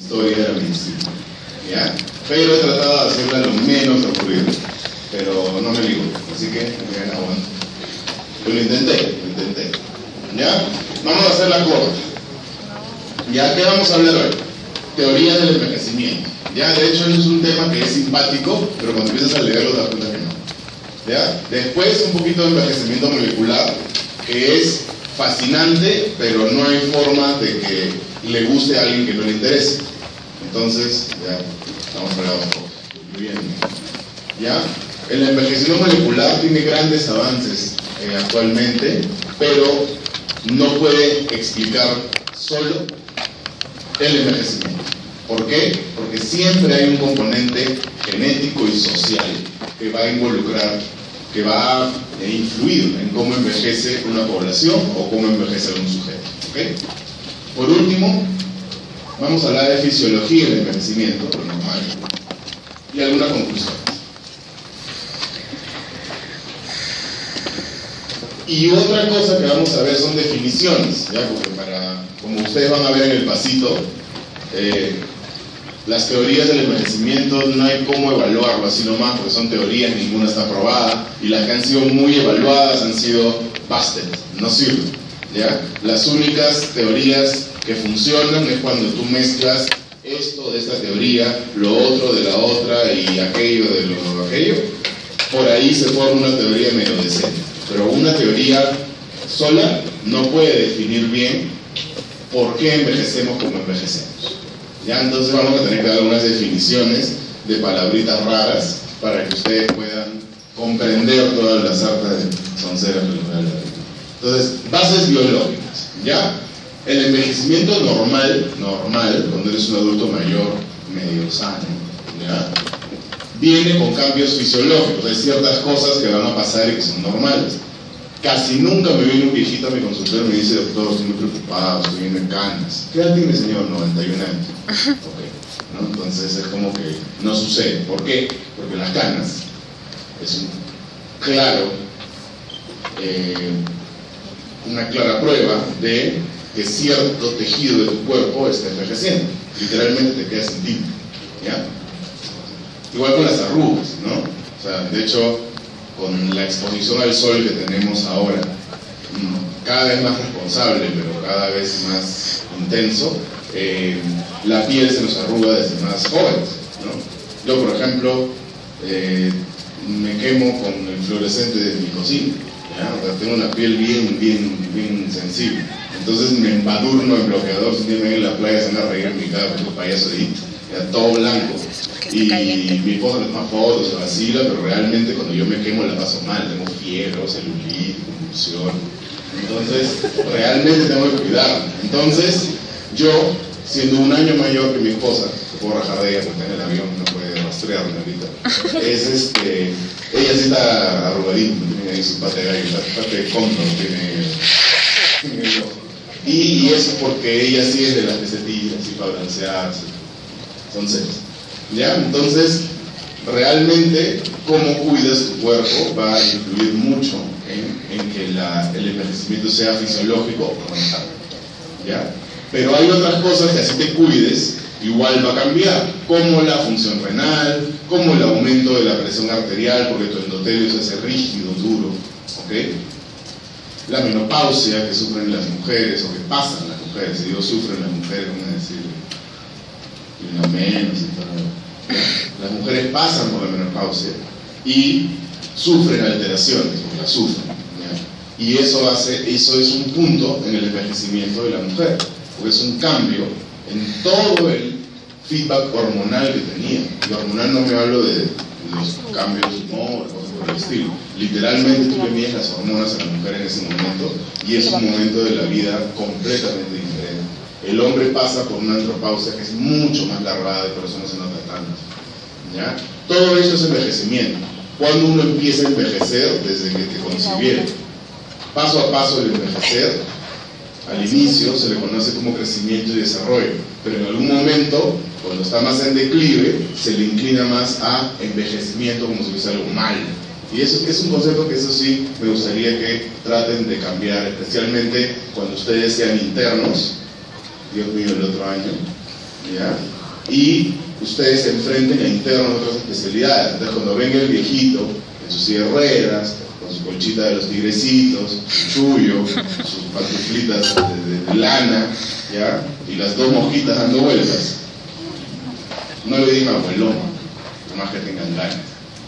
historia de la medicina, ¿ya? Pero he tratado de hacerla lo menos aburrida, pero no me digo, así que me aguanto. Yo lo intenté, ¿ya? Vamos a hacerla corta. ¿Ya? ¿Qué vamos a hablar hoy? Teoría del envejecimiento. ¿Ya? De hecho, es un tema que es simpático, pero cuando empiezas a leerlo te das cuenta que no. ¿Ya? Después, un poquito de envejecimiento molecular, que es fascinante, pero no hay forma de que le guste a alguien que no le interese. Entonces, ya, estamos fregados un poco. Muy bien. ¿Ya? El envejecimiento molecular tiene grandes avances actualmente, pero no puede explicar solo el envejecimiento. ¿Por qué? Porque siempre hay un componente genético y social que va a involucrar, que va a influir en cómo envejece una población o cómo envejece un sujeto. ¿Okay? Por último, vamos a hablar de fisiología del envejecimiento, lo normal, y algunas conclusiones. Y otra cosa que vamos a ver son definiciones, ¿ya? Porque como ustedes van a ver en el pasito, las teorías del envejecimiento no hay cómo evaluarlo así nomás, porque son teorías, ninguna está aprobada, y las que han sido muy evaluadas han sido busted, no sirven, ¿ya? Las únicas teorías que funcionan es cuando tú mezclas esto de esta teoría, lo otro de la otra y aquello de lo aquello. Por ahí se forma una teoría medio decente, pero una teoría sola no puede definir bien por qué envejecemos como envejecemos. Ya, entonces vamos a tener que dar unas definiciones de palabritas raras para que ustedes puedan comprender todas las sartas de sonceras que les voy a hablar. Entonces, bases biológicas, ¿ya? El envejecimiento normal, cuando eres un adulto mayor, medio sano, ¿ya? Viene con cambios fisiológicos, hay ciertas cosas que van a pasar y que son normales. Casi nunca me viene un viejito a mi consultorio y me dice: doctor, estoy muy preocupado, estoy viendo canas. ¿Qué edad tiene, señor? 91 años. Okay, ¿no? Entonces es como que no sucede. ¿Por qué? Porque las canas es una clara prueba de que cierto tejido de tu cuerpo está envejeciendo. Literalmente te quedas sin tinta, ¿ya? Igual con las arrugas, ¿no? O sea, de hecho, con la exposición al sol que tenemos ahora, cada vez más responsable, pero cada vez más intenso, la piel se nos arruga desde más jóvenes, ¿no? Yo, por ejemplo, me quemo con el fluorescente de mi cocina, ¿ya? O sea, tengo una piel bien sensible. Entonces me embadurno en bloqueador, si me ven en la playa se van a reír en mi cara, porque payaso de hito, ya todo blanco. Y mi esposa me toma fotos, se vacila, pero realmente cuando yo me quemo la paso mal, tengo fiebre, celulitis, convulsión. Entonces, realmente tengo que cuidarme. Entonces, yo, siendo un año mayor que mi esposa, que puedo rajar de ella porque está en el avión, no puede rastrearme ahorita, ella sí está arrugadita, tiene ahí su pata de gallo, pata de cóndor, tiene en el ojo. Y eso porque ella sí es de las que se tira, así para balancearse. Entonces, ¿ya? Entonces, realmente, cómo cuidas tu cuerpo va a influir mucho en que el envejecimiento sea fisiológico o mental, ¿ya? Pero hay otras cosas que así te cuides, igual va a cambiar, como la función renal, como el aumento de la presión arterial, porque tu endotelio se hace rígido, duro, ¿ok? La menopausia que sufren las mujeres, o que pasan las mujeres, si digo sufren las mujeres, vamos a decir, y no menos y todo. Las mujeres pasan por la menopausia y sufren alteraciones, porque las sufren, ¿ya? Y eso es un punto en el envejecimiento de la mujer, porque es un cambio en todo el feedback hormonal que tenía. Y hormonal no me hablo de los cambios de humor, cosas por el estilo. Literalmente tú le mides las hormonas a la mujer en ese momento y es un momento de la vida completamente diferente. El hombre pasa por una andropausia que es mucho más largada y por eso no se nota tanto, ¿ya? Todo eso es envejecimiento. Cuando uno empieza a envejecer, desde que te concibieron, paso a paso el envejecer, al inicio se le conoce como crecimiento y desarrollo, pero en algún momento, cuando está más en declive, se le inclina más a envejecimiento como si fuese algo mal. Y eso es un concepto que eso sí me gustaría que traten de cambiar, especialmente cuando ustedes sean internos, Dios mío, el otro año, ¿ya? Y ustedes se enfrenten a internos de otras especialidades. Entonces, cuando venga el viejito en sus silla de ruedas, con su colchita de los tigrecitos, su chullo, sus pantuflitas de lana, ¿ya? Y las dos mosquitas dando vueltas, no le digan abuelón, por más que tengan ganas,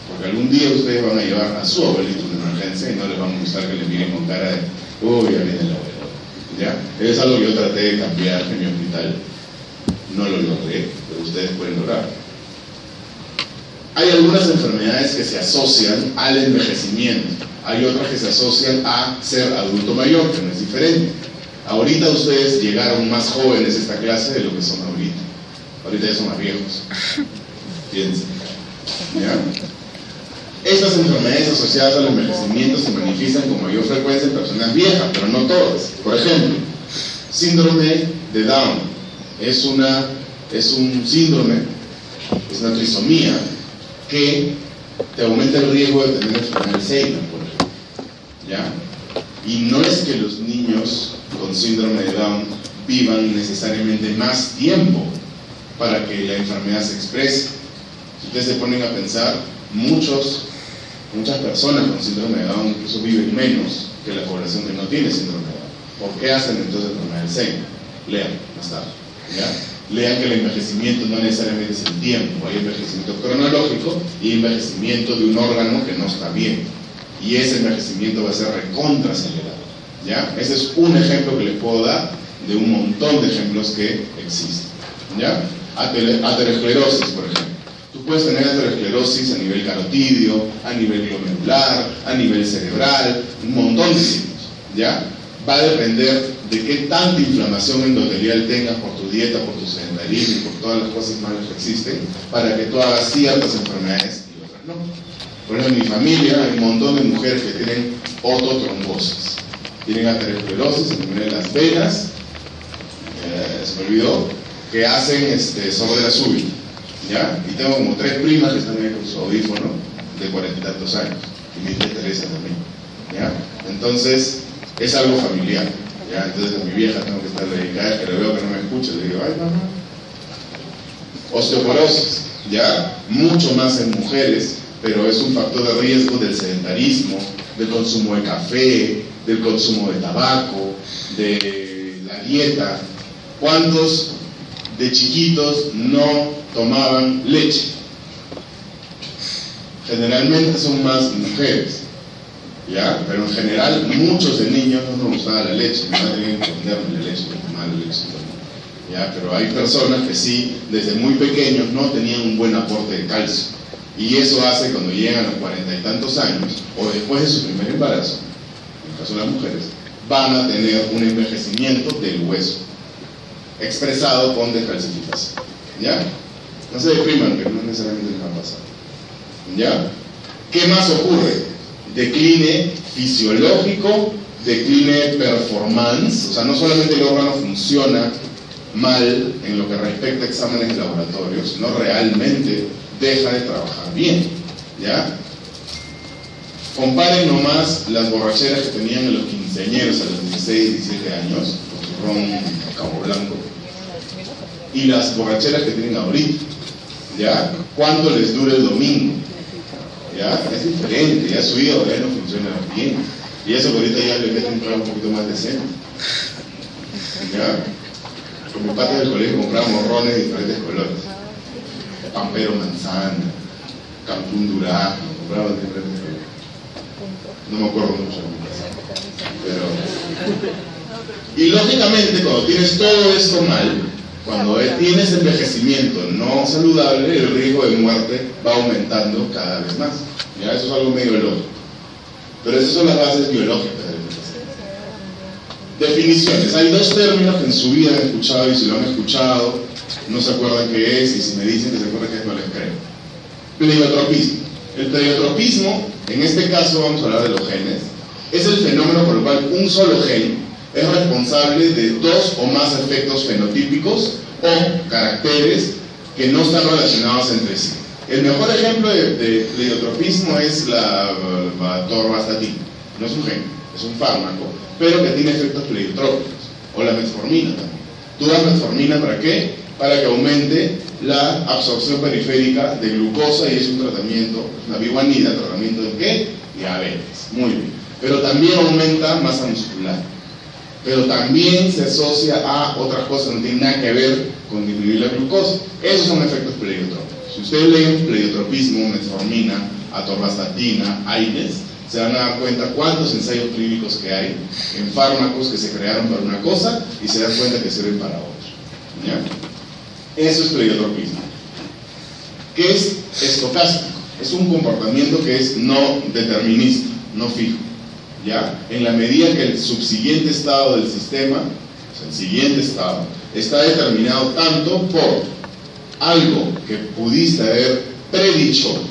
porque algún día ustedes van a llevar a su abuelito en emergencia y no les van a gustar que le miren con cara de uy, ya viene el abuelo, ¿ya? Es algo que yo traté de cambiar en mi hospital, no lo logré, pero ustedes pueden lograr. Hay algunas enfermedades que se asocian al envejecimiento, hay otras que se asocian a ser adulto mayor, que no es diferente. Ahorita ustedes llegaron más jóvenes a esta clase de lo que son ahorita. Ahorita ya son más viejos. Fíjense. ¿Ya? Estas enfermedades asociadas al envejecimiento se manifiestan con mayor frecuencia en personas viejas, pero no todas. Por ejemplo, síndrome de Down es un síndrome, es una trisomía que te aumenta el riesgo de tener enfermedad de Alzheimer, por ejemplo. ¿Ya? Y no es que los niños con síndrome de Down vivan necesariamente más tiempo para que la enfermedad se exprese. Si ustedes se ponen a pensar, muchas personas con síndrome de Down incluso viven menos que la población que no tiene síndrome de Down. ¿Por qué hacen entonces enfermedad de Alzheimer? Lean más tarde, ¿ya? Lean que el envejecimiento no necesariamente es el tiempo, hay envejecimiento cronológico y envejecimiento de un órgano que no está bien, y ese envejecimiento va a ser recontracelerado, ¿ya? Ese es un ejemplo que les puedo dar de un montón de ejemplos que existen, ¿ya? Aterosclerosis, por ejemplo. Tú puedes tener aterosclerosis a nivel carotidio, a nivel glomerular, a nivel cerebral, un montón de signos, ¿ya? Va a depender de qué tanta inflamación endotelial tengas por tu dieta, por tu sedentarismo y por todas las cosas malas que existen, para que tú hagas ciertas enfermedades y otras no. Por ejemplo, en mi familia hay un montón de mujeres que tienen ototrombosis, tienen aterosclerosis en las venas, se me olvidó, que hacen sordera súbita, ¿ya? Y tengo como 3 primas que están ahí con su audífono de 40 y tantos años, y mi tía Teresa también, ¿ya? Entonces, es algo familiar, ¿ya? Entonces a mi vieja tengo que estar dedicada, que le veo que no me escucha, le digo, ay mamá. Osteoporosis, ¿ya? Mucho más en mujeres, pero es un factor de riesgo del sedentarismo, del consumo de café, del consumo de tabaco, de la dieta. ¿Cuántos de chiquitos no tomaban leche? Generalmente son más mujeres, ¿ya? Pero en general muchos de niños no nos gustaba la leche, no tenían que ponerme la leche, no tomaban la leche, ¿ya? Pero hay personas que sí, desde muy pequeños no tenían un buen aporte de calcio, y eso hace cuando llegan a los 40 y tantos años, o después de su primer embarazo, en el caso de las mujeres, van a tener un envejecimiento del hueso, expresado con descalcificación, ¿ya? No se depriman, que no necesariamente les va a pasar, ¿ya? ¿Qué más ocurre? Decline fisiológico, decline performance, o sea, no solamente el órgano funciona mal en lo que respecta a exámenes de laboratorio, sino realmente deja de trabajar bien, ¿ya? Comparen nomás las borracheras que tenían en los quinceañeros a los 16, 17 años, con su ron Cabo Blanco, y las borracheras que tienen ahorita, ¿ya? ¿Cuánto les dura el domingo? ¿Ya? Es diferente, ya su hígado ya no funciona bien, y eso que ahorita ya le meten un trago un poquito más decente, ¿ya? Con mi patio del colegio comprábamos rones de diferentes colores, Pampero manzana, Cancún durazno, comprábamos de diferentes colores. No me acuerdo mucho, pero... Y lógicamente cuando tienes todo esto mal, cuando tienes envejecimiento no saludable, el riesgo de muerte va aumentando cada vez más, ¿ya? Eso es algo medio lógico, pero esas son las bases biológicas del envejecimiento. Definiciones. Hay 2 términos que en su vida han escuchado, y si lo han escuchado no se acuerdan qué es, y si me dicen que se acuerdan qué es, no les creo. Pleiotropismo. El pleiotropismo, en este caso vamos a hablar de los genes, es el fenómeno por el cual un solo gen es responsable de 2 o más efectos fenotípicos o caracteres que no están relacionados entre sí. El mejor ejemplo de pleiotropismo es la torvastatina. No es un gen, es un fármaco, pero que tiene efectos pleiotrópicos, o la metformina también. ¿Tú das metformina para qué? para que aumente la absorción periférica de glucosa, y es un tratamiento, una biguanida, ¿tratamiento de qué? Diabetes. Muy bien. Pero también aumenta masa muscular. Pero también se asocia a otras cosas que no tienen nada que ver con disminuir la glucosa. Esos son efectos pleiotrópicos. Si ustedes leen pleiotropismo, metformina, atorvastatina, AINES, se van a dar cuenta cuántos ensayos clínicos que hay en fármacos que se crearon para una cosa y se dan cuenta que sirven para otro. ¿Ya? Eso es pleiotropismo. ¿Qué es estocástico? Es un comportamiento que es no determinista, no fijo. ¿Ya? En la medida que el subsiguiente estado del sistema, o sea, el siguiente estado, está determinado tanto por algo que pudiste haber predicho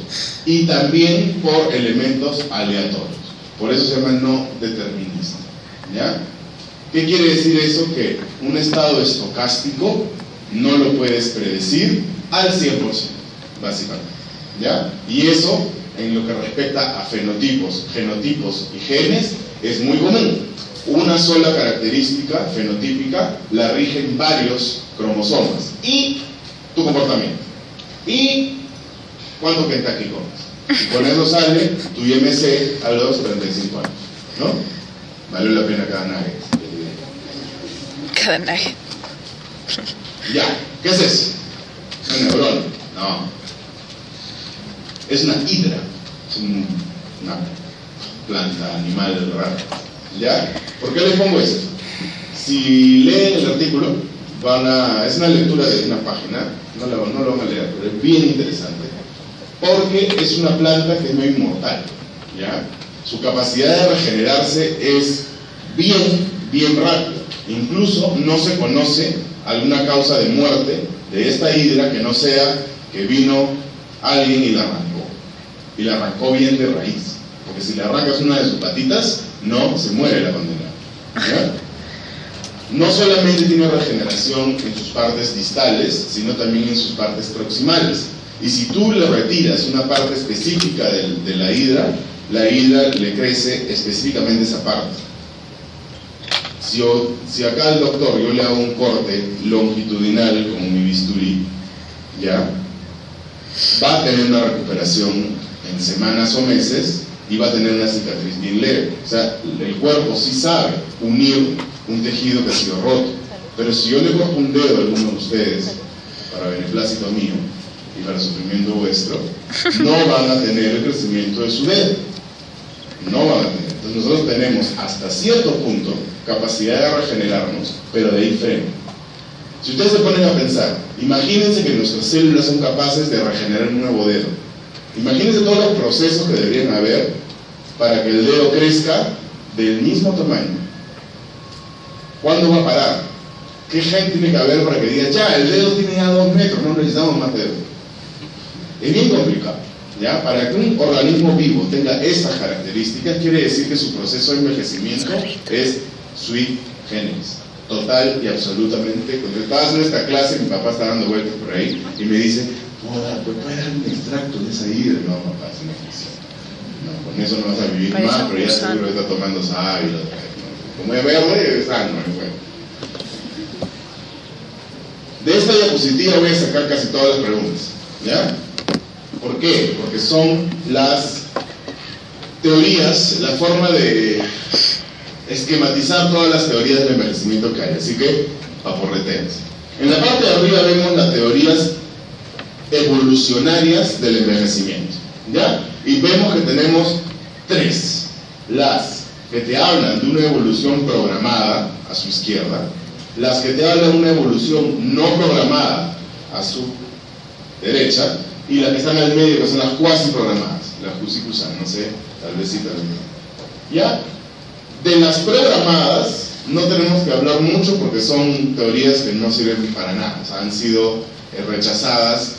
y también por elementos aleatorios. Por eso se llama no determinista. ¿Ya? ¿Qué quiere decir eso? Que un estado estocástico no lo puedes predecir al 100%, básicamente. ¿Ya? Y eso, en lo que respecta a fenotipos, genotipos y genes, es muy común. Una sola característica fenotípica la rigen varios cromosomas y tu comportamiento y cuánto Kentucky comes. Y con eso sale tu IMC a los 35 años, ¿no? Vale la pena cada nugget. Cada nugget. Ya, ¿qué es eso? ¿Un neurona? No. Es una hidra. Es una planta, animal raro. ¿Ya? ¿Por qué les pongo eso? Si leen el artículo, es una lectura de una página, no lo van a leer, pero es bien interesante, porque es una planta que es medio inmortal. ¿Ya? Su capacidad de regenerarse es bien rápida. Incluso no se conoce alguna causa de muerte de esta hidra que no sea que vino alguien y la arrancó. Y la arrancó bien de raíz. Porque si le arrancas una de sus patitas, no se muere la condenada. ¿Ya? No solamente tiene regeneración en sus partes distales, sino también en sus partes proximales. Y si tú le retiras una parte específica de la hidra le crece específicamente esa parte. Si acá al doctor yo le hago un corte longitudinal con mi bisturí, ¿ya? Va a tener una recuperación en semanas o meses y va a tener una cicatriz bien leve. O sea, el cuerpo sí sabe unir un tejido que ha sido roto. Pero si yo le corto un dedo a alguno de ustedes, para beneplácito mío y para sufrimiento vuestro, no van a tener el crecimiento de su dedo. No van a tener. Entonces nosotros tenemos hasta cierto punto capacidad de regenerarnos, pero de ahí freno. Si ustedes se ponen a pensar, imagínense que nuestras células son capaces de regenerar un nuevo dedo. Imagínense todos los procesos que deberían haber para que el dedo crezca del mismo tamaño. ¿Cuándo va a parar? ¿Qué gen tiene que haber para que diga, ya, el dedo tiene ya 2 metros, no necesitamos más dedos? Es bien complicado. ¿Ya? Para que un organismo vivo tenga esas características, quiere decir que su proceso de envejecimiento es sui generis, total y absolutamente. Cuando estaba haciendo esta clase, mi papá está dando vueltas por ahí y me dice, ¿puedes dar un extracto de esa hidra? No, papá, es una ficción. No, con eso no vas a vivir más, pero ya seguro que está tomando sábilo. Como ya voy a morir, es sano. De esta diapositiva voy a sacar casi todas las preguntas. ¿Ya? ¿Por qué? Porque son las teorías, la forma de esquematizar todas las teorías del envejecimiento que hay. Así que, paporreteas. En la parte de arriba vemos las teorías evolucionarias del envejecimiento. ¿Ya? Y vemos que tenemos 3. Las que te hablan de una evolución programada, a su izquierda. Las que te hablan de una evolución no programada, a su derecha. Y las que están al medio, que son las cuasi programadas, las cusicusan, no sé, tal vez sí, tal vez no. ¿Ya? De las programadas no tenemos que hablar mucho porque son teorías que no sirven para nada. O sea, han sido rechazadas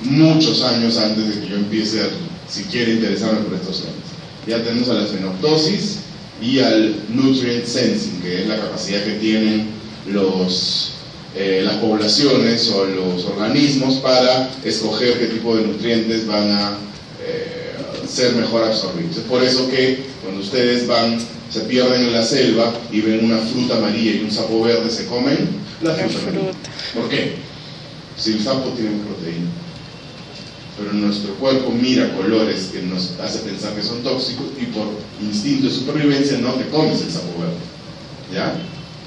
muchos años antes de que yo empiece a siquiera interesarme por estos temas. Ya tenemos a la fenoptosis y al nutrient sensing, que es la capacidad que tienen las poblaciones o los organismos para escoger qué tipo de nutrientes van a ser mejor absorbidos. Es por eso que cuando ustedes se pierden en la selva y ven una fruta amarilla y un sapo verde, se comen la fruta. ¿Por qué? Si el sapo tiene proteína, pero nuestro cuerpo mira colores que nos hace pensar que son tóxicos y por instinto de supervivencia no te comes el sapo verde, ¿ya?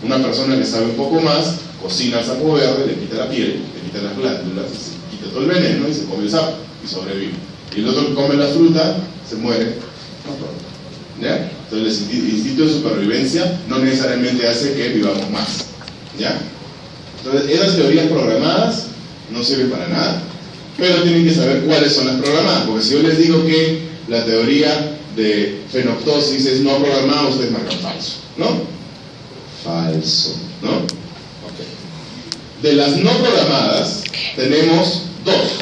Una persona que sabe un poco más cocina el sapo verde, le quita la piel, le quita las glándulas, se quita todo el veneno y se come el sapo y sobrevive. Y el otro que come la fruta se muere, ¿ya? Entonces el instinto de supervivencia no necesariamente hace que vivamos más, ¿ya? Entonces esas teorías programadas no sirven para nada, pero tienen que saber cuáles son las programadas, porque si yo les digo que la teoría de fenoptosis es no programada, ustedes marcan falso, ¿no? Falso, ¿no? Okay. De las no programadas tenemos dos.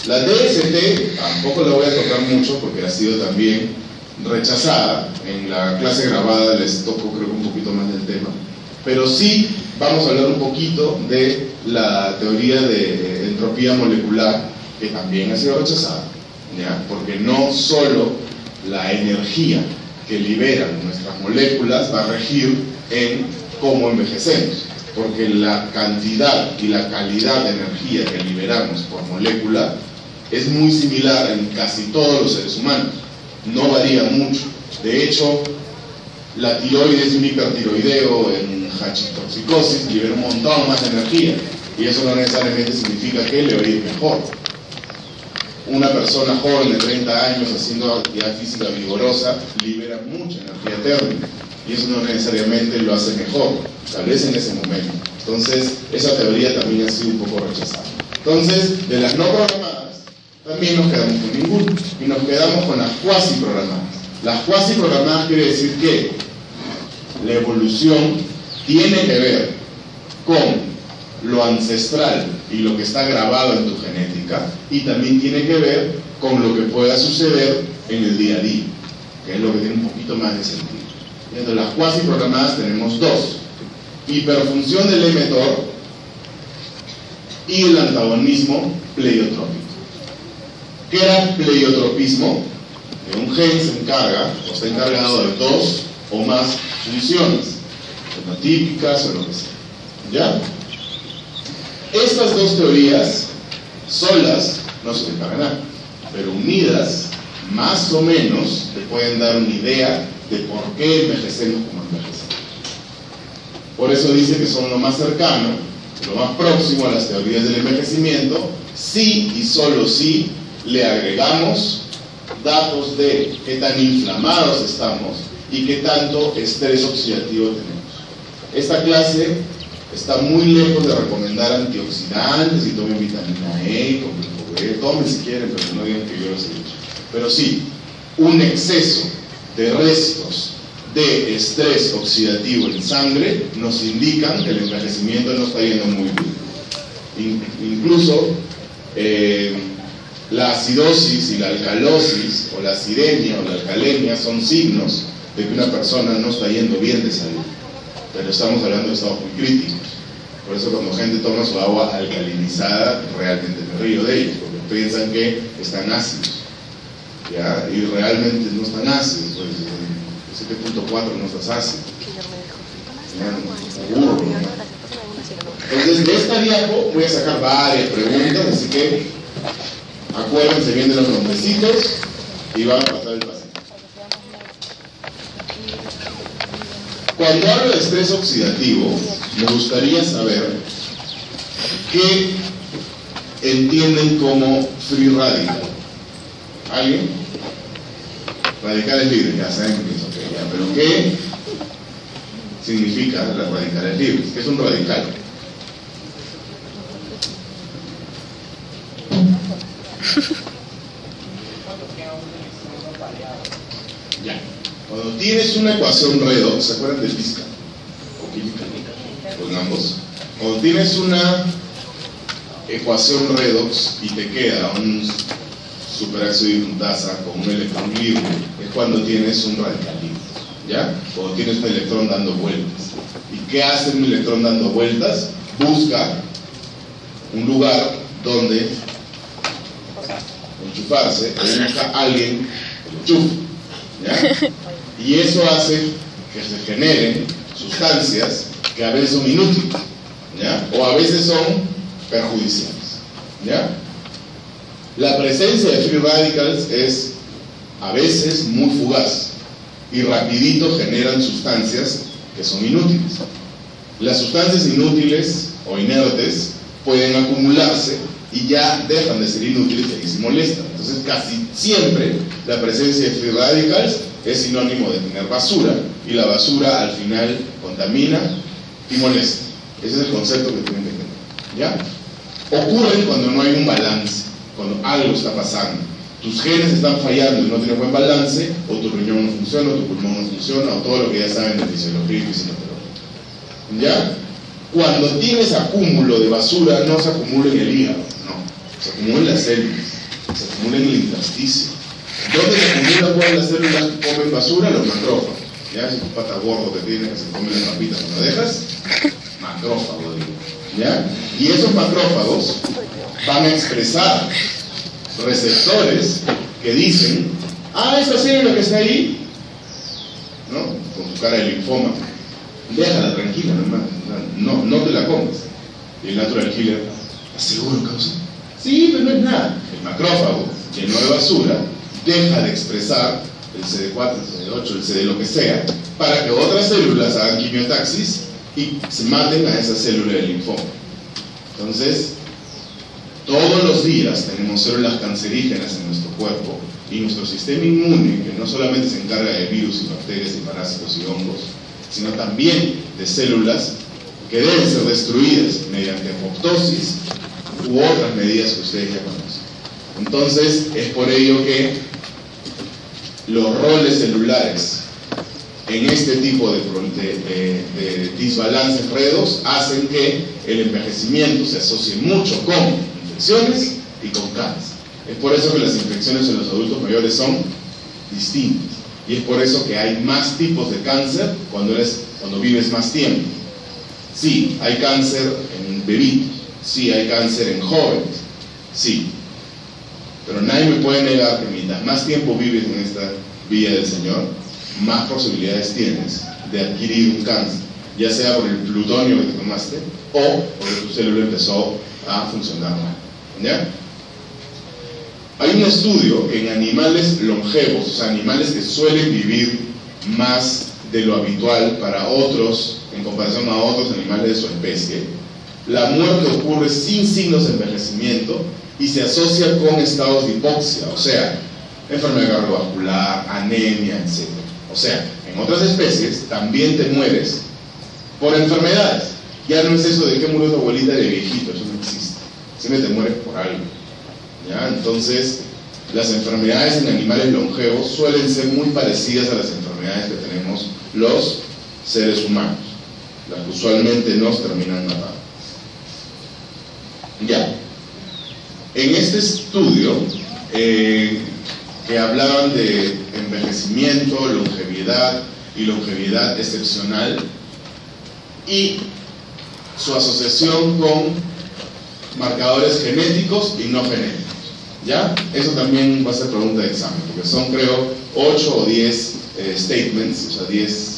La DST tampoco la voy a tocar mucho porque ha sido también rechazada. En la clase grabada les toco creo que un poquito más del tema, pero sí vamos a hablar un poquito de la teoría de entropía molecular, que también ha sido rechazada, ¿ya? Porque no solo la energía que liberan nuestras moléculas va a regir en cómo envejecemos, porque la cantidad y la calidad de energía que liberamos por molécula es muy similar en casi todos los seres humanos, no varía mucho. De hecho, la tiroides, un hipertiroideo en hachitoxicosis libera un montón más de energía, y eso no necesariamente significa que le va a ir mejor. Una persona joven de 30 años haciendo actividad física vigorosa libera mucha energía térmica, y eso no necesariamente lo hace mejor, tal vez en ese momento. Entonces, esa teoría también ha sido un poco rechazada. Entonces, de las no programadas, también nos quedamos con ninguna, y nos quedamos con las cuasi programadas. Las cuasi programadas quiere decir que la evolución tiene que ver con lo ancestral y lo que está grabado en tu genética, y también tiene que ver con lo que pueda suceder en el día a día, que es lo que tiene un poquito más de sentido. Entonces, las cuasi programadas tenemos dos: hiperfunción del emetor y el antagonismo pleiotrópico. ¿Qué era pleiotropismo? Que un gen se encarga o está encargado de dos o más funciones, fenotípicas o lo que sea, ¿ya? Estas dos teorías solas no sirven para nada, pero unidas más o menos te pueden dar una idea de por qué envejecemos como envejecemos. Por eso dice que son lo más cercano, lo más próximo a las teorías del envejecimiento, si y solo si le agregamos datos de qué tan inflamados estamos y qué tanto estrés oxidativo tenemos. Esta clase está muy lejos de recomendar antioxidantes y tomen vitamina E, complejo B, tomen si quieren, pero no digan que yo los he dicho. Pero sí, un exceso de restos de estrés oxidativo en sangre nos indican que el envejecimiento no está yendo muy bien. Incluso la acidosis y la alcalosis, o la acidemia o la alcalemia, son signos de que una persona no está yendo bien de salud. Pero estamos hablando de estados muy críticos. Por eso cuando gente toma su agua alcalinizada, realmente me río de ellos, porque piensan que están ácidos, ¿ya? Y realmente no están ácidos, pues 7.4 no estás ácido. Seguro, ¿no? Entonces, de esta diapo voy a sacar varias preguntas, así que acuérdense bien de los nombrecitos y van a pasar el pasillo. Cuando hablo de estrés oxidativo, me gustaría saber qué entienden como free radical. ¿Alguien? Radicales libres, ya saben que es ok, ya, pero ¿qué significa las radicales libres? ¿Qué es un radical? Ya. Cuando tienes una ecuación redox, ¿se acuerdan de física? ¿O química? Con ambos. Cuando tienes una ecuación redox y te queda un superácido dismutasa con un electrón libre, es cuando tienes un radical libre, ¿ya? Cuando tienes un electrón dando vueltas. ¿Y qué hace un electrón dando vueltas? Busca un lugar donde enchufarse, o busca a alguien que lo enchufe, ¿ya? Y eso hace que se generen sustancias que a veces son inútiles, ¿ya? O a veces son perjudiciales. ¿Ya? La presencia de free radicals es a veces muy fugaz y rapidito generan sustancias que son inútiles. Las sustancias inútiles o inertes pueden acumularse y ya dejan de ser inútiles y se molestan. Entonces casi siempre la presencia de free radicals es sinónimo de tener basura, y la basura al final contamina y molesta. Ese es el concepto que tienen que tener, ¿ya? Ocurre cuando no hay un balance, cuando algo está pasando. Tus genes están fallando y no tienes buen balance, o tu riñón no funciona, o tu pulmón no funciona, o todo lo que ya saben de fisiología y fisiología. ¿Ya? Cuando tienes acúmulo de basura, no se acumula en el hígado, no, se acumula en las células, se acumula en el intersticio. ¿Dónde se acumula todas las células que comen basura? Los macrófagos. ¿Ya? Si tu pata gordo te tiene que se come las papitas cuando dejas, macrófago, digo. ¿Ya? Y esos macrófagos van a expresar receptores que dicen: ah, esta célula que está ahí, ¿no? Con tu cara de linfoma, déjala tranquila, no te la comes. Y el natural killer: ¿seguro, causa? Sí, pero no es nada. El macrófago, lleno de basura, deja de expresar el CD4, el CD8, el CD lo que sea, para que otras células hagan quimiotaxis y se maten a esa célula del linfoma. Entonces, todos los días tenemos células cancerígenas en nuestro cuerpo, y nuestro sistema inmune, que no solamente se encarga de virus y bacterias y parásitos y hongos, sino también de células que deben ser destruidas mediante apoptosis u otras medidas que ustedes ya conocen. Entonces, es por ello que los roles celulares en este tipo de desbalances redos hacen que el envejecimiento se asocie mucho con infecciones y con cáncer. Es por eso que las infecciones en los adultos mayores son distintas, y es por eso que hay más tipos de cáncer cuando vives más tiempo. Sí, hay cáncer en bebitos, sí, hay cáncer en jóvenes, sí, pero nadie me puede negar que mientras más tiempo vives en esta vía del Señor, más posibilidades tienes de adquirir un cáncer, ya sea por el plutonio que te tomaste o porque tu célula empezó a funcionar mal. ¿Ya? Hay un estudio que en animales longevos, o sea, animales que suelen vivir más de lo habitual para otros, en comparación a otros animales de su especie, la muerte ocurre sin signos de envejecimiento y se asocia con estados de hipoxia, o sea, enfermedad cardiovascular, anemia, etc. O sea, en otras especies también te mueres por enfermedades. Ya no es eso de que murió tu abuelita de viejito, eso no existe. Siempre te mueres por algo. ¿Ya? Entonces, las enfermedades en animales longevos suelen ser muy parecidas a las enfermedades que tenemos los seres humanos, las que usualmente nos terminan matando. Ya. En este estudio, que hablaban de envejecimiento, longevidad y longevidad excepcional, y su asociación con marcadores genéticos y no genéticos. ¿Ya? Eso también va a ser pregunta de examen, porque son, creo, 8 o 10 statements, o sea, 10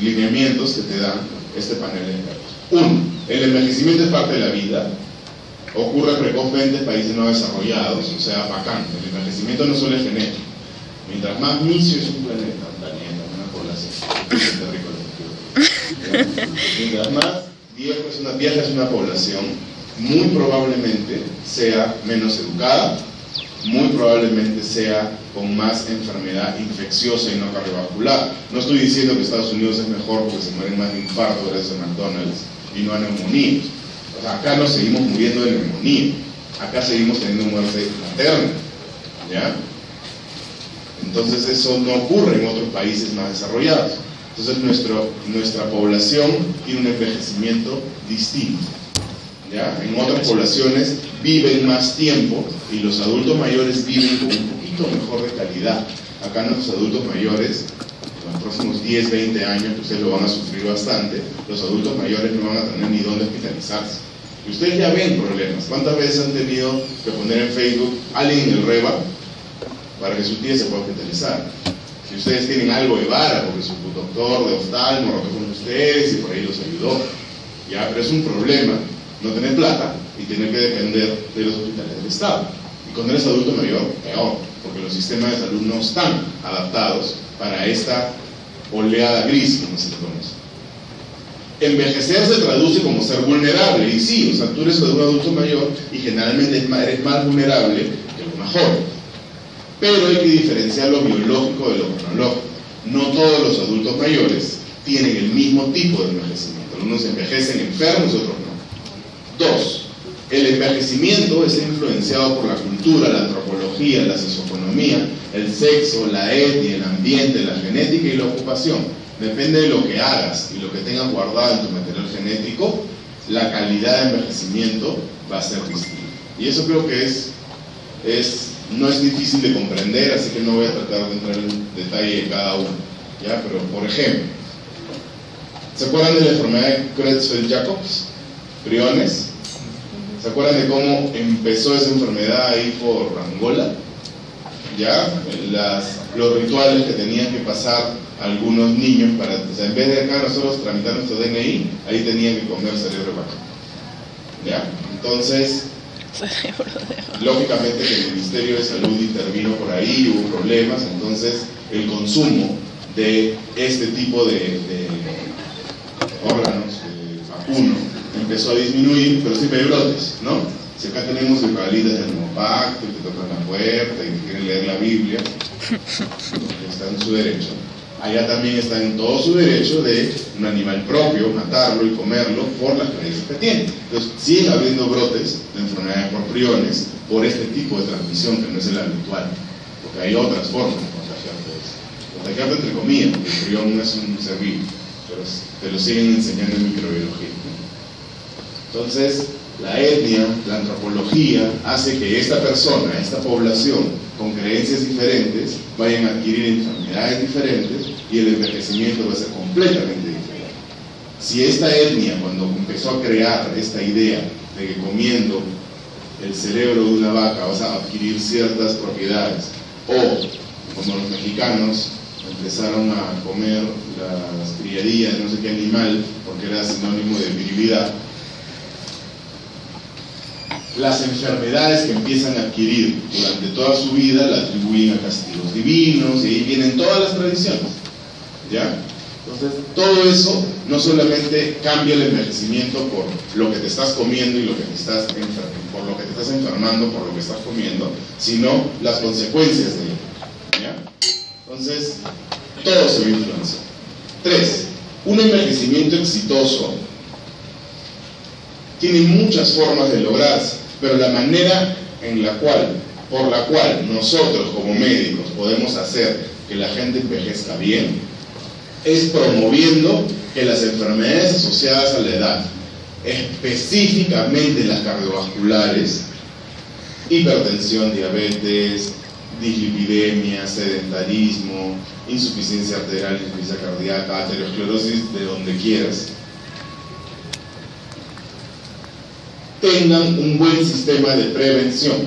lineamientos que te dan este panel de expertos. 1. El envejecimiento es parte de la vida. Ocurre precozmente en países no desarrollados, o sea, bacán. El envejecimiento no solo es genético. Mientras más misio es un planeta, una población. Mientras más vieja es una población, muy probablemente sea menos educada, muy probablemente sea con más enfermedad infecciosa y no cardiovascular. No estoy diciendo que Estados Unidos es mejor porque se mueren más de infarto gracias a McDonald's y no a neumonía. O sea, acá nos seguimos muriendo de neumonía, acá seguimos teniendo muerte materna, ¿ya? Entonces eso no ocurre en otros países más desarrollados. Entonces nuestra población tiene un envejecimiento distinto, ¿ya? En otras poblaciones viven más tiempo y los adultos mayores viven con un poquito mejor de calidad. Acá nuestros adultos mayores, en los próximos 10, 20 años, que ustedes lo van a sufrir bastante, los adultos mayores no van a tener ni dónde hospitalizarse. Y ustedes ya ven problemas. ¿Cuántas veces han tenido que poner en Facebook alguien en el REVA para que su tía se pueda hospitalizar? Si ustedes tienen algo de vara, porque su doctor de oftalmo rotó con ustedes y por ahí los ayudó, ya, pero es un problema no tener plata y tener que depender de los hospitales del Estado. Y cuando eres adulto mayor, peor, porque los sistemas de salud no están adaptados para esta oleada gris, como se le conoce. Envejecer se traduce como ser vulnerable, y sí, o sea, tú eres un adulto mayor y generalmente eres más vulnerable que los más jóvenes. Pero hay que diferenciar lo biológico de lo cronológico. No todos los adultos mayores tienen el mismo tipo de envejecimiento. Algunos envejecen enfermos y otros no. 2. El envejecimiento es influenciado por la cultura, la antropología, la socioeconomía, el sexo, la etnia, el ambiente, la genética y la ocupación. Depende de lo que hagas y lo que tengas guardado en tu material genético, la calidad de envejecimiento va a ser distinta. Y eso creo que no es difícil de comprender, así que no voy a tratar de entrar en detalle de cada uno, ¿ya? Pero, por ejemplo, ¿se acuerdan de la enfermedad de Creutzfeldt-Jacobs? Priones. ¿Se acuerdan de cómo empezó esa enfermedad ahí por Angola? ¿Ya? Los rituales que tenían que pasar algunos niños para, o sea, en vez de acá nosotros tramitar nuestro DNI, ahí tenían que comer cerebro vaca. ¿Ya? Entonces, lógicamente que el Ministerio de Salud intervino por ahí, hubo problemas, entonces el consumo de este tipo de órganos, vacuno, empezó a disminuir, pero siempre hay brotes, ¿no? Si acá tenemos eucaliptas del nuevo pacto, y te tocan la puerta, y te quieren leer la Biblia, está en su derecho. Allá también está en todo su derecho de un animal propio, matarlo y comerlo por las creencias que tiene. Entonces, siguen habiendo brotes de enfermedades por priones por este tipo de transmisión que no es el habitual, porque hay otras formas de contagiarte de eso. Contagiarte entre comillas, porque el prión no es un ser vivo, pero te lo siguen enseñando en microbiología. Entonces, la etnia, la antropología, hace que esta persona, esta población, con creencias diferentes, vayan a adquirir enfermedades diferentes y el envejecimiento va a ser completamente diferente. Si esta etnia, cuando empezó a crear esta idea de que comiendo el cerebro de una vaca vas a adquirir ciertas propiedades, o como los mexicanos empezaron a comer las criadillas de no sé qué animal porque era sinónimo de virilidad, las enfermedades que empiezan a adquirir durante toda su vida la atribuyen a castigos divinos, y ahí vienen todas las tradiciones, ¿ya? Entonces, todo eso no solamente cambia el envejecimiento por lo que te estás comiendo y por lo que te estás enfermando por lo que estás comiendo, sino las consecuencias de ello, ¿ya? Entonces, todo se ve influenciado. 3. Un envejecimiento exitoso tiene muchas formas de lograrse, pero la manera por la cual nosotros como médicos podemos hacer que la gente envejezca bien es promoviendo que las enfermedades asociadas a la edad, específicamente las cardiovasculares, hipertensión, diabetes, dislipidemia, sedentarismo, insuficiencia arterial, insuficiencia cardíaca, aterosclerosis, de donde quieras, tengan un buen sistema de prevención.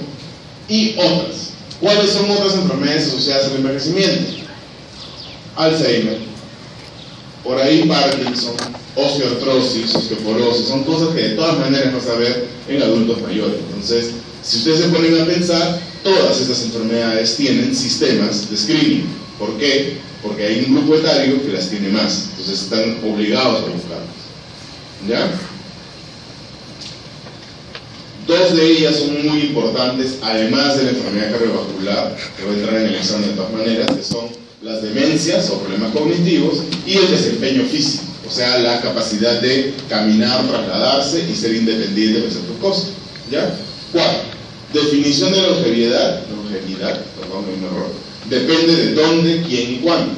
Y otras. ¿Cuáles son otras enfermedades asociadas al envejecimiento? Alzheimer, por ahí Parkinson, osteoartrosis, osteoporosis, son cosas que de todas maneras vas a ver en adultos mayores. Entonces, si ustedes se ponen a pensar, todas estas enfermedades tienen sistemas de screening. ¿Por qué? Porque hay un grupo etario que las tiene más, entonces están obligados a buscarlas. ¿Ya? Dos de ellas son muy importantes, además de la enfermedad cardiovascular, que va a entrar en el examen de todas maneras, que son las demencias o problemas cognitivos y el desempeño físico, o sea, la capacidad de caminar, trasladarse y ser independiente de hacer tus cosas. ¿Ya? 4. Definición de longevidad, perdón, hay un error, depende de dónde, quién y cuándo.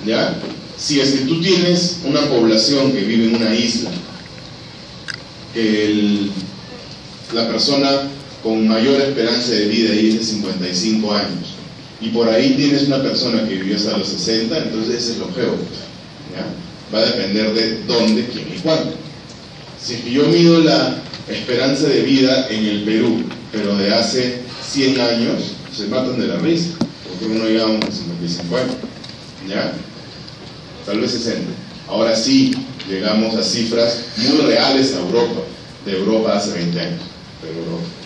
¿Ya? Si es que tú tienes una población que vive en una isla, que la persona con mayor esperanza de vida ahí es de 55 años, y por ahí tienes una persona que vivió hasta los 60, entonces ese es longevo. ¿Ya? Va a depender de dónde, quién y cuándo. Si yo mido la esperanza de vida en el Perú, pero de hace 100 años, se matan de la risa, porque uno llega a unos 55 años, ¿ya? Tal vez 60. Ahora sí, llegamos a cifras muy reales a Europa, de Europa hace 20 años. pero no.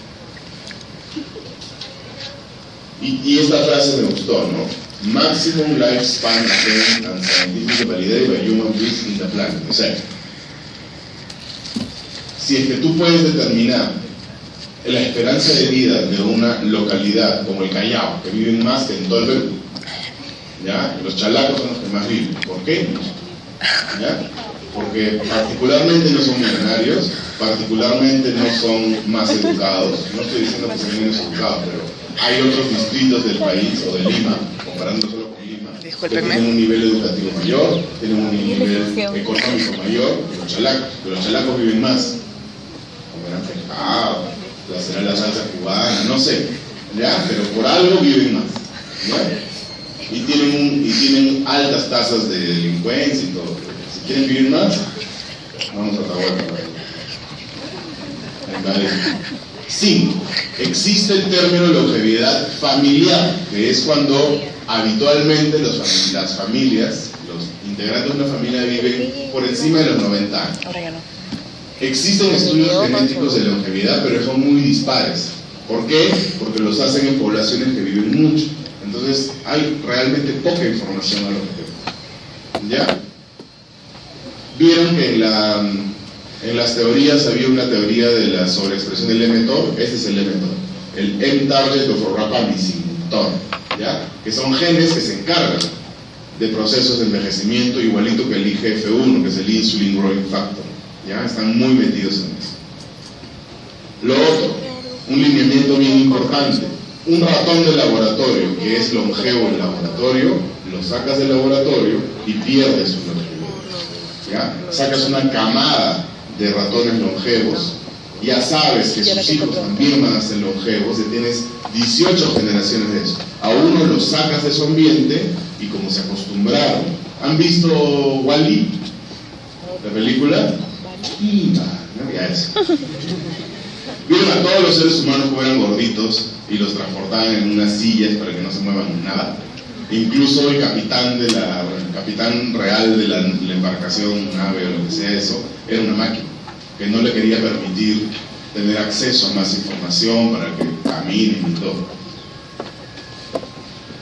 Y esta frase me gustó, ¿no? Maximum lifespan attained and scientific validity by human beings in the planet. O sea, si es que tú puedes determinar la esperanza de vida de una localidad como el Callao, que viven más que en todo el Perú, ¿ya? Los chalacos son los que más viven. ¿Por qué? ¿Ya? Porque particularmente no son millonarios, particularmente no son más educados. No estoy diciendo que sean menos educados, pero hay otros distritos del país o de Lima, comparando solo con Lima, que tienen un nivel educativo mayor, tienen un nivel económico mayor que los chalacos. Pero los chalacos viven más, comerán pescado, hacerán la salsa cubana, no sé, ¿ya? Pero por algo viven más, ¿ya? Y tienen altas tasas de delincuencia y todo. Si quieren vivir más, vamos a Atahualpa. 5. Existe el término longevidad familiar, que es cuando habitualmente las familias, los integrantes de una familia viven por encima de los 90 años. Ahora ya no. Existen estudios genéticos de longevidad, pero son muy dispares. ¿Por qué? Porque los hacen en poblaciones que viven mucho. Entonces hay realmente poca información al respecto. ¿Ya? Vieron que en las teorías había una teoría de la sobreexpresión del mTOR. Este es el mTOR, el M-Target of Rapamycin TOR, ¿ya? Que son genes que se encargan de procesos de envejecimiento igualito que el IGF-1, que es el Insulin Growing Factor, ¿ya? Están muy metidos en eso. Lo otro, un lineamiento bien importante: un ratón de laboratorio que es longevo en laboratorio, lo sacas del laboratorio y pierdes su longevidad, ¿ya? Sacas una camada de ratones longevos, ya sabes que sus hijos también van a ser longevos, y tienes 18 generaciones de eso. A uno los sacas de su ambiente y como se acostumbraron. ¿Han visto Wall-E? ¿La película? No, ya eso. Vieron a todos los seres humanos como eran gorditos y los transportaban en unas sillas para que no se muevan nada. Incluso el capitán real de la embarcación, nave o lo que sea eso, era una máquina que no le quería permitir tener acceso a más información para que caminen y todo.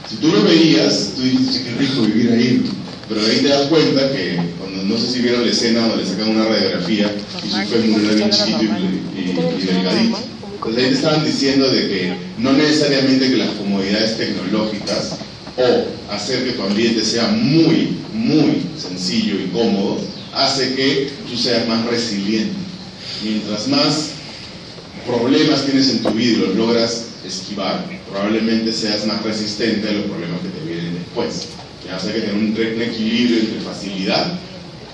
Si tú lo veías, tú dices, qué rico vivir ahí, pero ahí te das cuenta que cuando, no sé si vieron la escena donde le sacan una radiografía y su fémur era bien chiquito y delgadito. Entonces ahí te estaban diciendo de que no necesariamente que las comodidades tecnológicas o hacer que tu ambiente sea muy, muy sencillo y cómodo hace que tú seas más resiliente. Mientras más problemas tienes en tu vida y los logras esquivar, probablemente seas más resistente a los problemas que te vienen después. Ya, o sea, que tener un equilibrio entre facilidad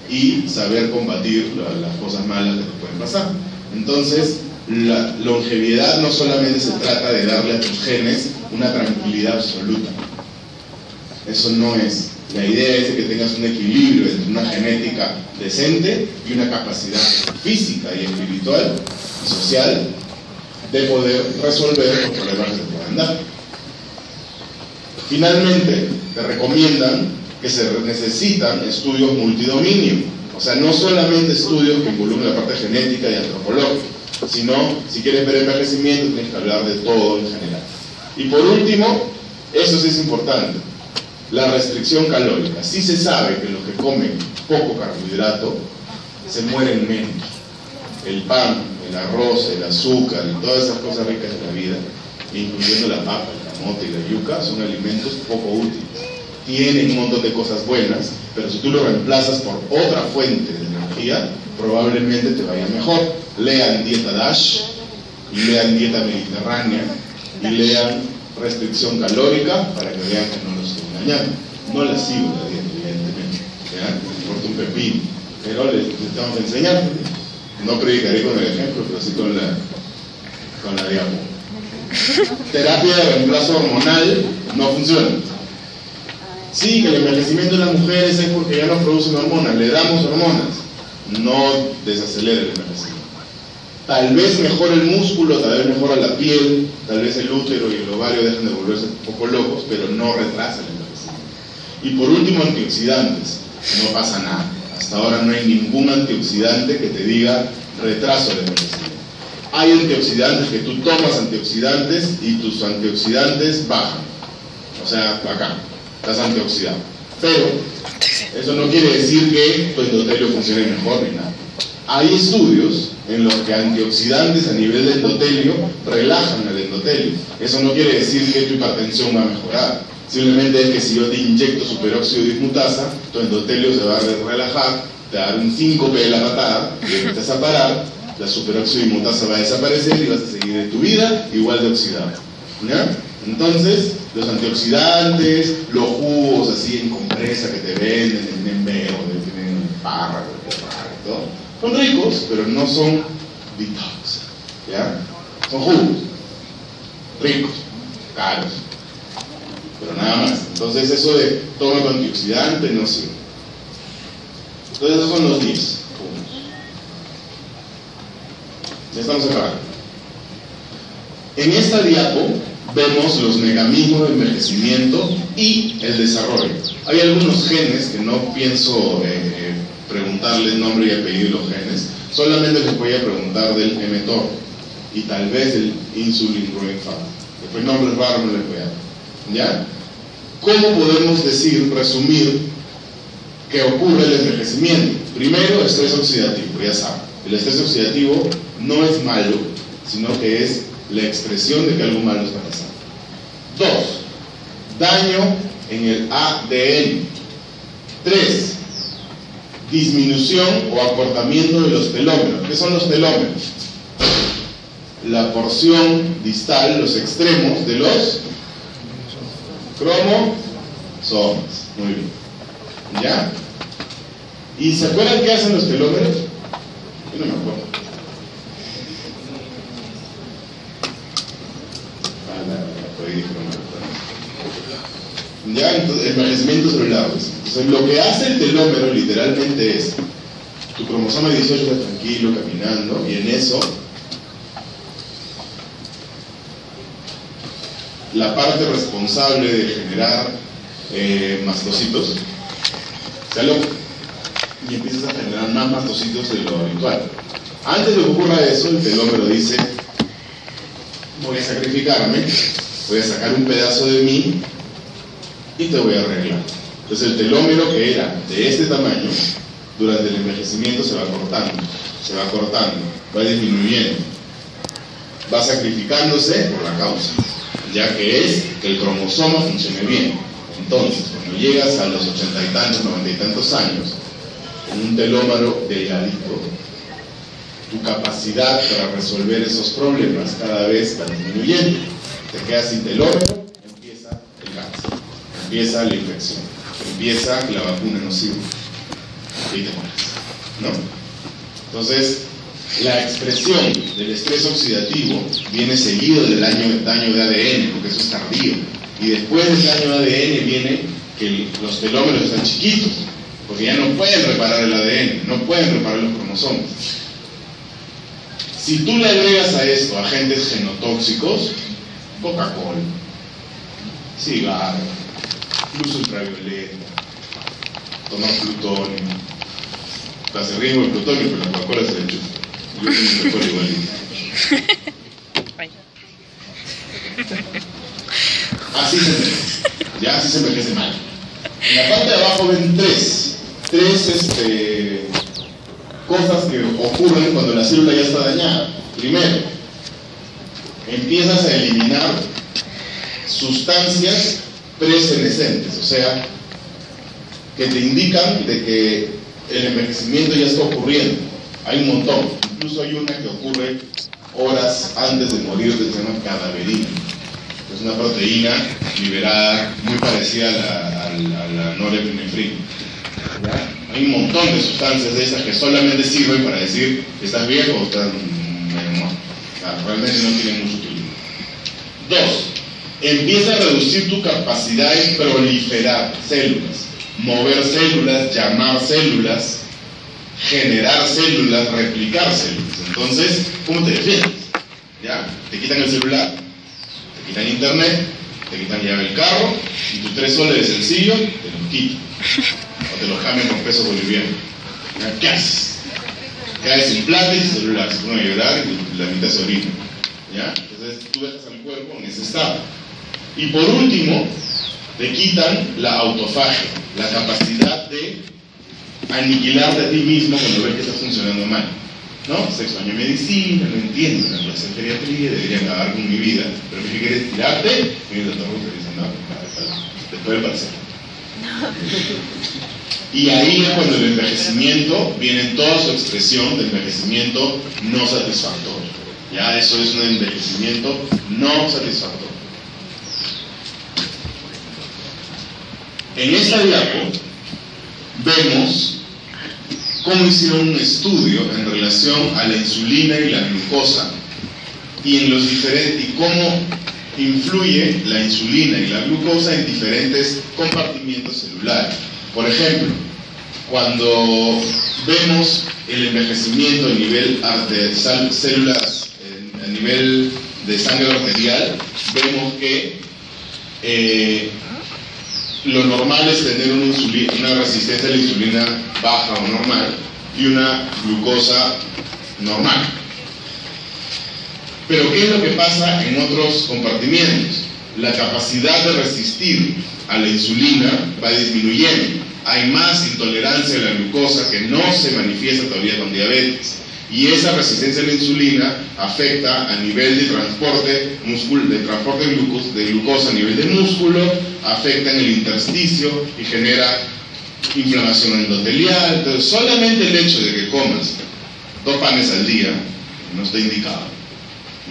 y saber combatir las cosas malas que te pueden pasar. Entonces, la longevidad no solamente se trata de darle a tus genes una tranquilidad absoluta. Eso no es. La idea es que tengas un equilibrio entre una genética decente y una capacidad física y espiritual y social de poder resolver los problemas que te puedan dar. Finalmente, te recomiendan que se necesitan estudios multidominio. O sea, no solamente estudios que involucren la parte genética y antropológica, sino, si quieres ver envejecimiento, tienes que hablar de todo en general. Y por último, eso sí es importante, la restricción calórica. Sí se sabe que los que comen poco carbohidrato se mueren menos. El pan, el arroz, el azúcar y todas esas cosas ricas de la vida, incluyendo la papa, el camote y la yuca, son alimentos poco útiles. Tienen un montón de cosas buenas, pero si tú lo reemplazas por otra fuente de energía, probablemente te vaya mejor. Lean dieta DASH, y lean dieta mediterránea, y lean restricción calórica para que vean que no los estoy engañando. No la sigo la dieta, evidentemente, ¿ya? Me importa un pepino, pero les tengo que enseñar. No predicaré con el ejemplo, pero sí con la diapo. Terapia de reemplazo hormonal no funciona. Sí, que el envejecimiento de las mujeres es porque ya no producen hormonas, le damos hormonas, no desacelera el envejecimiento. Tal vez mejora el músculo, tal vez mejora la piel, tal vez el útero y el ovario dejan de volverse un poco locos, pero no retrasa el envejecimiento. Y por último, antioxidantes. No pasa nada. Hasta ahora no hay ningún antioxidante que te diga retraso del envejecimiento. hay antioxidantes que tú tomas antioxidantes y tus antioxidantes bajan. O sea, acá, estás antioxidado. Pero eso no quiere decir que tu endotelio funcione mejor ni nada. Hay estudios en los que antioxidantes a nivel de endotelio relajan al endotelio. Eso no quiere decir que tu hipertensión va a mejorar. Simplemente es que si yo te inyecto superóxido de dismutasa, tu endotelio se va a relajar, te va a dar un síncope de la patada, y empiezas a parar, la superóxido de dismutasa va a desaparecer y vas a seguir en tu vida igual de oxidado. ¿Ya? Entonces, los antioxidantes, los jugos así en compresa que te venden, en Vero, tienen párrafo, y todo, son ricos, pero no son detox. ¿Ya? Son jugos, ricos, caros, pero nada más. Entonces eso de toma tu antioxidante no sirve. Entonces esos son los 10 puntos. Ya estamos acabando. En esta diapo vemos los mecanismos de envejecimiento y el desarrollo. Hay algunos genes que no pienso preguntarles nombre y apellido de los genes, solamente les voy a preguntar del mTOR y tal vez del insulin growing factor. Después nombres raros no les voy a dar. ¿Ya? ¿Cómo podemos decir, resumir, que ocurre el envejecimiento? Primero, estrés oxidativo, ya saben. El estrés oxidativo no es malo, sino que es la expresión de que algo malo está pasando. 2. Daño en el ADN. 3. Disminución o acortamiento de los telómeros. ¿Qué son los telómeros? La porción distal, los extremos de los cromosomas. Muy bien. ¿Ya? ¿Y se acuerdan qué hacen los telómeros? Yo no me acuerdo. Ya, entonces, envejecimiento celular. Entonces, lo que hace el telómero literalmente es tu cromosoma 18 está tranquilo, caminando, y en eso la parte responsable de generar mastocitos se aloca y empiezas a generar más mastocitos de lo habitual. Antes de que ocurra eso, el telómero dice: voy a sacrificarme, voy a sacar un pedazo de mí y te voy a arreglar. Entonces el telómero, que era de este tamaño, durante el envejecimiento se va cortando, va disminuyendo, va sacrificándose por la causa, ya que es que el cromosoma funcione bien. Entonces, cuando llegas a los 80 y tantos, 90 y tantos años, con un telómero delgadito, tu capacidad para resolver esos problemas cada vez va disminuyendo. Te quedas sin telómero, empieza el cáncer, empieza la infección, empieza que la vacuna no sirve y te mueres, ¿no? Entonces, la expresión del estrés oxidativo viene seguido del daño de ADN, porque eso es tardío. Y después del daño de ADN viene que los telómeros están chiquitos, porque ya no pueden reparar el ADN, no pueden reparar los cromosomas. Si tú le agregas a esto agentes genotóxicos, Coca-Cola, cigarro, luz ultravioleta, tomar plutonio, se ríe el plutonio, pero la Coca-Cola se le enchufa. Yo tengo un Coca-Cola igualito. Así se envejece, ya así se envejece mal. En la parte de abajo ven tres cosas que ocurren cuando la célula ya está dañada. Primero, empiezas a eliminar sustancias presenescentes, o sea, que te indican de que el envejecimiento ya está ocurriendo. Hay un montón, incluso hay una que ocurre horas antes de morir, que se llama cadaverina. Es una proteína liberada muy parecida a la norepinefrina. ¿Ya? Hay un montón de sustancias de esas que solamente sirven para decir que estás viejo o estás menor. Realmente no tienen mucha utilidad. 2. Empieza a reducir tu capacidad en proliferar células, mover células, llamar células, generar células, replicar células. Entonces, ¿cómo te defiendes? ¿Ya? Te quitan el celular, te quitan internet, te quitan llave del carro y tus 3 soles de sencillo te los quitan o te los cambian con pesos bolivianos. ¿Qué haces? caes en plata y tu celular se pone a llorar y la mitad se orina, ¿ya? Entonces tú dejas al cuerpo en ese estado. Y por último, te quitan la autofagia, la capacidad de aniquilarte a ti mismo cuando ves que está funcionando mal, ¿no? Sexo, año de medicina, no entiendo, la clase de geriatría, deberían acabar con mi vida, pero si quieres tirarte, y el doctor te dice, no, después del parcial. Y ahí es cuando el envejecimiento viene en toda su expresión de envejecimiento no satisfactorio. Ya, eso es un envejecimiento no satisfactorio. En esta diapo vemos cómo hicieron un estudio en relación a la insulina y la glucosa y cómo influye la insulina y la glucosa en diferentes compartimientos celulares. Por ejemplo, cuando vemos el envejecimiento a nivel de células, a nivel de sangre arterial, vemos que lo normal es tener una resistencia a la insulina baja o normal y una glucosa normal. Pero ¿qué es lo que pasa en otros compartimientos? La capacidad de resistir a la insulina va disminuyendo. Hay más intolerancia a la glucosa que no se manifiesta todavía con diabetes. Y esa resistencia a la insulina afecta a nivel de transporte de glucosa a nivel de músculo, afecta en el intersticio y genera inflamación endotelial. Entonces, solamente el hecho de que comas 2 panes al día no está indicado.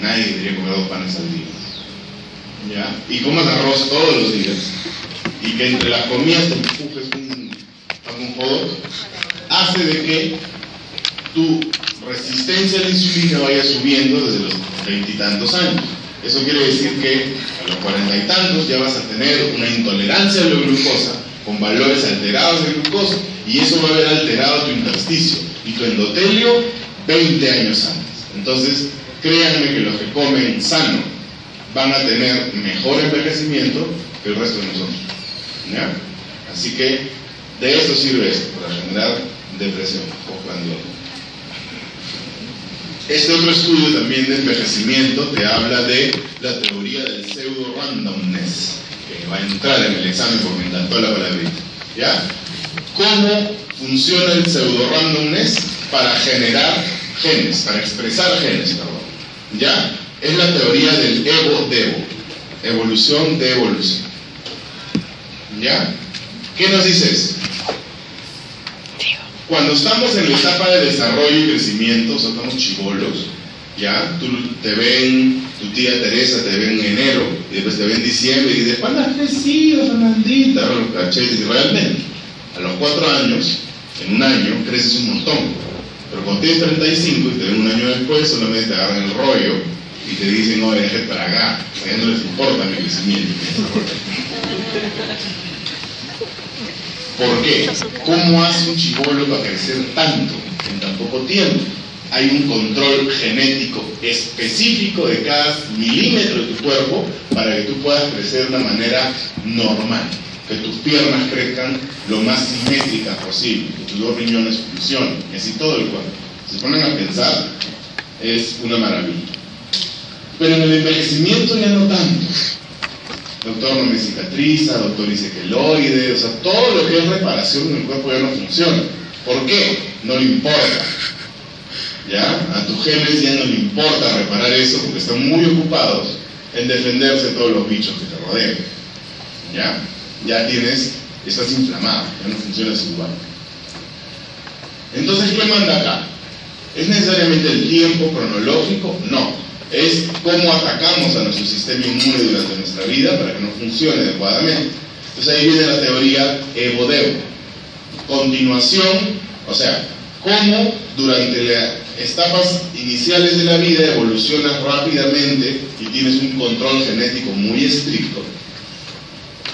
Nadie debería comer 2 panes al día, ¿ya? Y comas arroz todos los días y que entre las comidas te empujes un hot dog, hace de que tu resistencia a la insulina vaya subiendo desde los 20 y tantos años. Eso quiere decir que a los 40 y tantos ya vas a tener una intolerancia a la glucosa con valores alterados de glucosa, y eso va a haber alterado tu intersticio y tu endotelio 20 años antes. Entonces, créanme que los que comen sano van a tener mejor envejecimiento que el resto de nosotros, ¿ya? Así que de eso sirve esto, para generar depresión postprandial. Este otro estudio también de envejecimiento te habla de la teoría del pseudo randomness, que va a entrar en el examen porque me encantó la palabrita, ¿ya? ¿Cómo funciona el pseudo randomness para generar genes, para expresar genes, perdón? ¿Ya? Es la teoría del evo-devo, evolución de evolución. ¿Ya? ¿Qué nos dice eso? Cuando estamos en la etapa de desarrollo y crecimiento, o sea, estamos chibolos, ¿ya? Tú te ven, tu tía Teresa te ve en enero, y después te ve en diciembre, y dices, ¿cuándo has crecido, Fernandita? Los cachetes, y realmente, a los 4 años, en un año, creces un montón. Pero cuando tienes 35 y te ven un año después, solamente te agarran el rollo y te dicen, no, deje para acá, o sea, ya no les importa mi crecimiento. ¿Por qué? ¿Cómo hace un chibolo para crecer tanto en tan poco tiempo? Hay un control genético específico de cada milímetro de tu cuerpo para que tú puedas crecer de una manera normal, que tus piernas crezcan lo más simétricas posible, que tus 2 riñones funcionen, y así todo el cuerpo. Si se ponen a pensar, es una maravilla. Pero en el envejecimiento ya no tanto. Doctor, no me cicatriza, doctor dice queloide, o sea, todo lo que es reparación en el cuerpo ya no funciona. ¿Por qué? No le importa. ¿Ya? A tus genes ya no le importa reparar eso porque están muy ocupados en defenderse de todos los bichos que te rodean. ¿Ya? Ya estás inflamado, ya no funcionas igual. Entonces, ¿qué manda acá? ¿Es necesariamente el tiempo cronológico? No. Es cómo atacamos a nuestro sistema inmune durante nuestra vida para que no funcione adecuadamente. Entonces ahí viene la teoría evo-devo. Continuación, o sea, cómo durante las etapas iniciales de la vida evolucionas rápidamente y tienes un control genético muy estricto,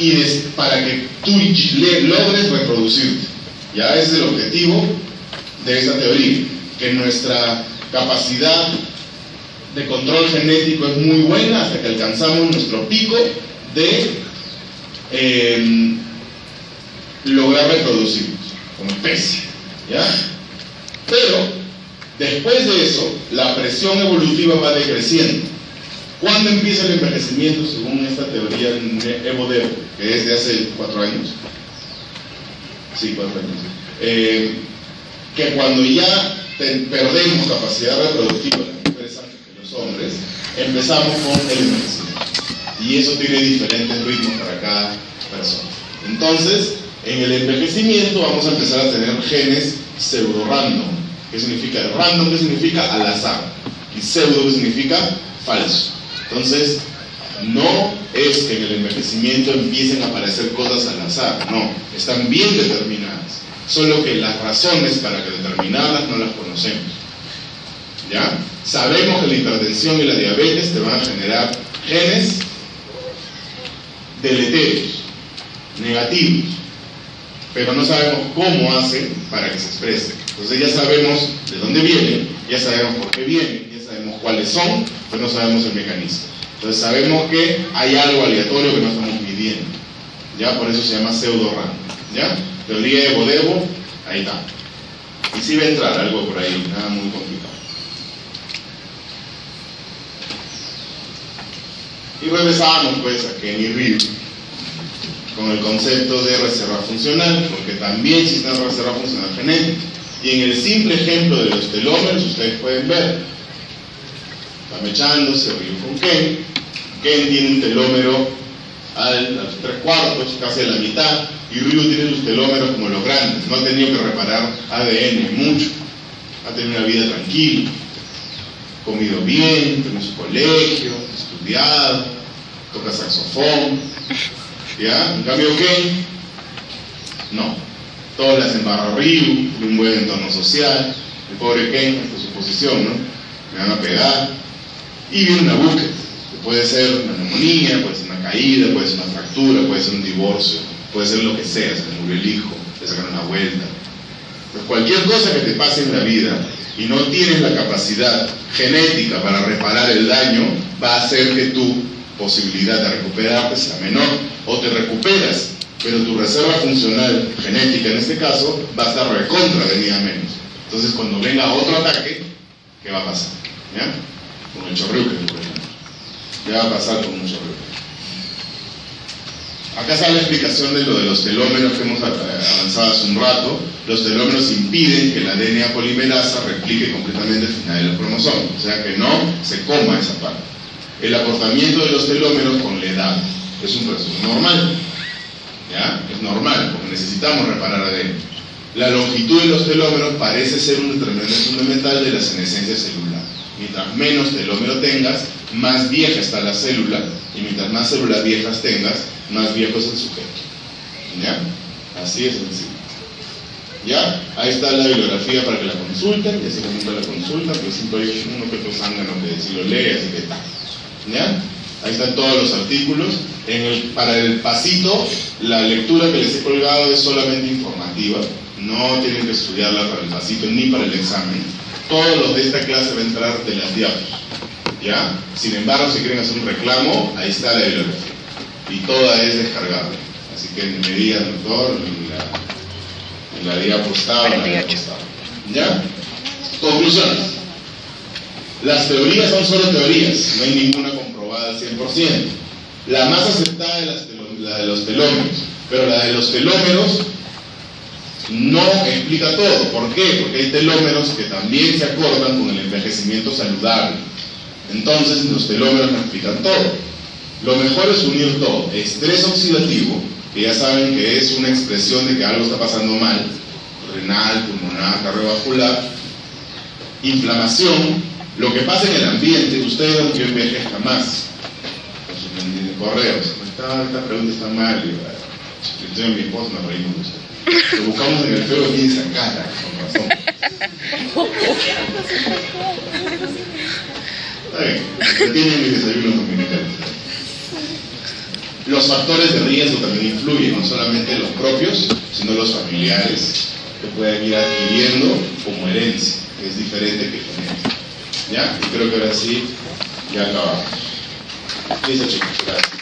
y para que tú logres reproducirte. Ya ese es el objetivo de esta teoría, que nuestra capacidad de control genético es muy buena hasta que alcanzamos nuestro pico de lograr reproducirnos como especie, ¿ya? Pero Después de eso, la presión evolutiva va decreciendo. ¿Cuándo empieza el envejecimiento según esta teoría de Evo Devo, que es de hace 4 años? Sí, 4 años. Que cuando ya perdemos capacidad reproductiva, las mujeres antes que los hombres, empezamos con el envejecimiento. Y eso tiene diferentes ritmos para cada persona. Entonces, en el envejecimiento vamos a empezar a tener genes pseudo-random. ¿Qué significa? Random, ¿qué significa? Al azar. Y pseudo, ¿qué significa? Falso. Entonces, no es que en el envejecimiento empiecen a aparecer cosas al azar, no, están bien determinadas, solo que las razones para que determinarlas no las conocemos. ¿Ya? Sabemos que la hipertensión y la diabetes te van a generar genes deleterios, negativos, pero no sabemos cómo hacen para que se expresen. Entonces ya sabemos de dónde vienen, ya sabemos por qué vienen, ya sabemos cuáles son, pero no sabemos el mecanismo. Entonces sabemos que hay algo aleatorio que no estamos midiendo. ¿Ya? Por eso se llama pseudo-random. ¿Ya? Teoría de Evo-Devo, ahí está. Y sí va a entrar algo por ahí, nada muy complicado. Y regresamos pues a Kenny Reeve con el concepto de reserva funcional, porque también existe una reserva funcional genética. Y en el simple ejemplo de los telómeros, ustedes pueden ver, está mechándose Ryu con Ken. Ken tiene un telómero a los 3/4, casi a la mitad, y Ryu tiene sus telómeros como los grandes. No ha tenido que reparar ADN mucho, ha tenido una vida tranquila, comido bien, tiene su colegio, estudiado, toca saxofón. ¿Ya? En cambio Ken, no, todos le hacen barra a Ryu, un buen entorno social. El pobre Ken, esta es su posición, ¿no? Me van a pegar, y viene una búsqueda. Puede ser una neumonía, puede ser una caída, puede ser una fractura, puede ser un divorcio, puede ser lo que sea, se le murió el hijo, le sacaron una vuelta. Pues cualquier cosa que te pase en la vida y no tienes la capacidad genética para reparar el daño, va a hacer que tu posibilidad de recuperarte sea menor. O te recuperas, pero tu reserva funcional genética en este caso va a estar recontra venida menos. Entonces cuando venga otro ataque, ¿qué va a pasar? ¿Ya? Con el chorriuque, por ejemplo. ¿Qué va a pasar con un chorriuque? Acá está la explicación de lo de los telómeros que hemos avanzado hace un rato. Los telómeros impiden que la DNA polimerasa replique completamente el final de los cromosomas, o sea que no se coma esa parte. El acortamiento de los telómeros con la edad es un proceso normal, ¿ya? Es normal, porque necesitamos reparar ADN. La longitud de los telómeros parece ser un determinante fundamental de la senescencia celular. Mientras menos telómero tengas, más vieja está la célula, y mientras más células viejas tengas, más viejo es el sujeto. ¿Ya? Así es sencillo. ¿Ya? Ahí está la bibliografía para que la consulten, y así que nunca la consultan, pero siempre hay uno que otro zángano que si lo lee, así que tal. ¿Ya? Ahí están todos los artículos. Para el pasito, la lectura que les he colgado es solamente informativa, no tienen que estudiarla para el pasito ni para el examen. Todos los de esta clase van a entrar de las diapos. ¿Ya? Sin embargo, si quieren hacer un reclamo, ahí está la bibliografía. Y toda es descargable. Así que me digan, doctor, en la diapo está, en la diapo está. ¿Ya? Conclusiones. Las teorías son solo teorías, no hay ninguna comprobada al 100%. La más aceptada es la de los telómeros, pero la de los telómeros no explica todo. ¿Por qué? Porque hay telómeros que también se acortan con el envejecimiento saludable. Entonces los telómeros no explican todo. Lo mejor es unir todo. Estrés oxidativo, que ya saben que es una expresión de que algo está pasando mal, renal, pulmonar, cardiovascular, inflamación, lo que pasa en el ambiente. Ustedes no quieren envejezca más con sus correos. Esta pregunta está mal, yo estoy en mi esposa, me reímos de usted. Lo buscamos en el feo y esa cara, con razón. Está bien, retienen mis desayunos dominicales. Los factores de riesgo también influyen, no solamente los propios, sino los familiares, que pueden ir adquiriendo como herencia, que es diferente que genética. ¿Ya? Y creo que ahora sí, ya acabamos. Listo, chicos, gracias.